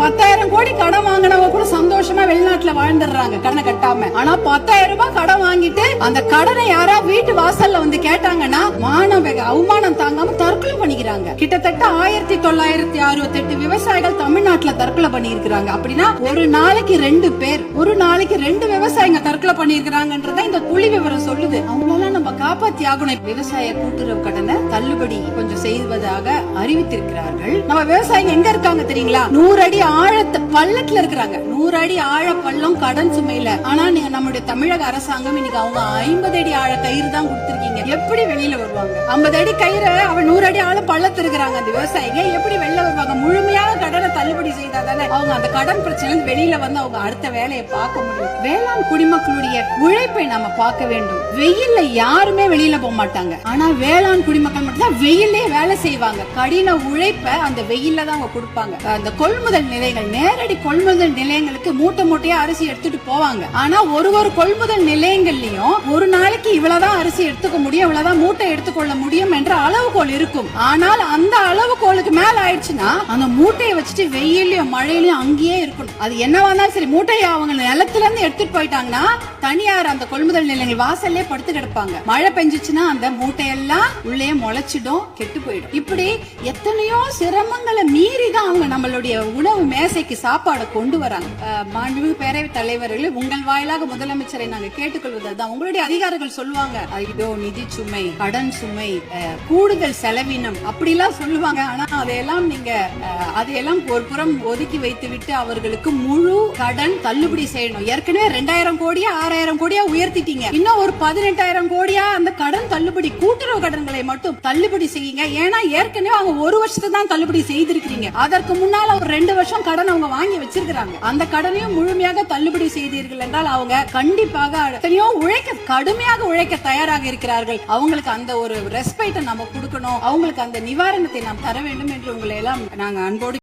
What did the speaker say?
10,000 கோடி கடன் வாங்கினவங்க கூட சந்தோஷமா வெளிநாட்டுல வாழ்ந்துடுறாங்க கடனை கட்டாம. ஆனா 10,000 ரூபாய் கடன் வாங்கிட்டு அந்த கடனை யாரா வீட்டு வாசல்ல வந்து கேட்டாங்கன்னா அவமானம் தாங்காம தற்கொலை பண்ணிக்கிறாங்க. கிட்டத்தட்ட 1968 விவசாயிகள் தமிழ்நாட்டுல தற்கொலை பண்ணிருக்காங்க. அப்படின்னா ஒரு நாளைக்கு 2 பேர், ஒரு நாளைக்கு 2 விவசாயிங்க தற்கொலை பண்ணிருக்காங்கன்றத இந்த புள்ளி விவரம் சொல்லுது. அவங்களெல்லாம் நம்ம காப்பாத்தி ஆகணும். விவசாய கூட்டுறவு கடனை தள்ளுபடி கொஞ்சம் செய்வதாக அறிவித்திருக்கிறார்கள். நம்ம விவசாயிங்க எங்க இருக்காங்க தெரியுங்களா? 100 அடி ஆழத்து பள்ளத்துல இருக்கிறாங்க. 100 அடி ஆழ பள்ளம் கடன் சுமையில. ஆனா நீங்க நம்முடைய தமிழக அரசாங்கம் இன்னைக்கு அவங்க 50 அடி ஆழ கயிறு தான் கொடுத்திருக்கீங்க. எப்படி வெளியில வருவாங்க? 50 அடி கயிறு அவன் 100 அடி ஆழ பள்ளத்து இருக்கிறாங்க. அந்த விவசாயிங்க எப்படி வெளில வருவாங்க? முழுமையாக கடனை தள்ளுபடி செய்தாதானே அவங்க அந்த கடன் பிரச்சனை வெளியில வந்து அவங்க அடுத்த வேலையை பார்க்க முடியும். வேளாண் குடிமக்களுடைய உழைப்பை நாம பார்க்க வேண்டும். வெயில்ல யாருமே வெளியில போக மாட்டாங்க. ஆனா வேளாண் குடிமக்கள் மட்டும் தான் வெயிலே வேலை செய்வாங்க. கடின உழைப்ப அந்த வெயில்ல தான் அவங்க கொடுப்பாங்க. அந்த கொள்முதல் நிலையங்கள், நேரடி கொள்முதல் நிலையங்களுக்கு மூட்டை மூட்டையா அரிசி எடுத்துட்டு போவாங்க. ஆனா ஒரு கொள்முதல் நிலையங்கள்லயும் ஒரு நாளைக்கு இவ்வளவுதான் அரிசி எடுத்துக்க முடியும், இவ்வளவுதான் மூட்டை எடுத்துக்கொள்ள முடியும் என்ற அளவுகோல் இருக்கும். ஆனால் அந்த அளவுகோலுக்கு மேல ஆயிடுச்சுன்னா அந்த மூட்டையை வச்சுட்டு வெயிலையும் மழையிலயும் அங்கேயே இருக்கணும். அது என்னவா இருந்தாலும் சரி, மூட்டையை அவங்க நிலத்துல இருந்து எடுத்துட்டு போயிட்டாங்கன்னா தனியார் அந்த கொள்முதல் நிலையங்கள் வாசல்லே படுத்து கிடப்பாங்க. மழை பெஞ்சிச்சுன்னா அந்த மூட்டையெல்லாம் உள்ளே முளைச்சிடும், கெட்டு போயிடும். இப்படி எத்தனையோ சிரமங்களை மீறி தான் அவங்க நம்மளுடைய உணவு மேசைக்கு சாப்பாடை கொண்டு வராங்க. மாண்புமிகு பேரவைத் தலைவர்களே, உங்கள் வாயிலாக முதலமைச்சரை நாங்க கேட்டுக்கொள்வதுதான், உங்களுடைய அதிகாரிகள் சொல்லுவாங்க இதோ நிதி சுமை, கடன் சுமை, கூடுதல் செலவினம் அப்படிலாம் சொல்லுவாங்க. ஆனா அதையெல்லாம் நீங்க அதையெல்லாம் ஒரு புறம் ஒதுக்கி வைத்து விட்டு அவர்களுக்கு முழு கடன் தள்ளுபடி செய்யணும். ஏற்கனவே 2000 கோடியா 6000 கோடியா உயர்த்திட்டீங்க. இன்னும் ஒரு 18,000 கோடியா அந்த கடன் தள்ளுபடி, கூட்டுறவு கடன்களை மட்டும் தள்ளுபடி செய்யுங்க. ஏன்னா ஏற்கனவே அவங்க 1 வருஷத்தை தான் தள்ளுபடி செய்திருக்கீங்க. அதற்கு முன்னால ஒரு 2 வருஷம் கடன் அவங்க வாங்கி வச்சிருக்காங்க. அந்த கடனையும் முழுமையாக தள்ளுபடி செய்தீர்கள் என்றால் அவங்க கண்டிப்பாக எத்தனையோ கடுமையாக உழைக்க தயாராக இருக்கிறார்கள். அவங்களுக்கு அந்த ஒரு ரெஸ்பெக்ட் நம்ம கொடுக்கணும், அவங்களுக்கு அந்த நிவாரணத்தை நாம் தர வேண்டும் என்று உங்களை எல்லாம் நாங்க அன்போடு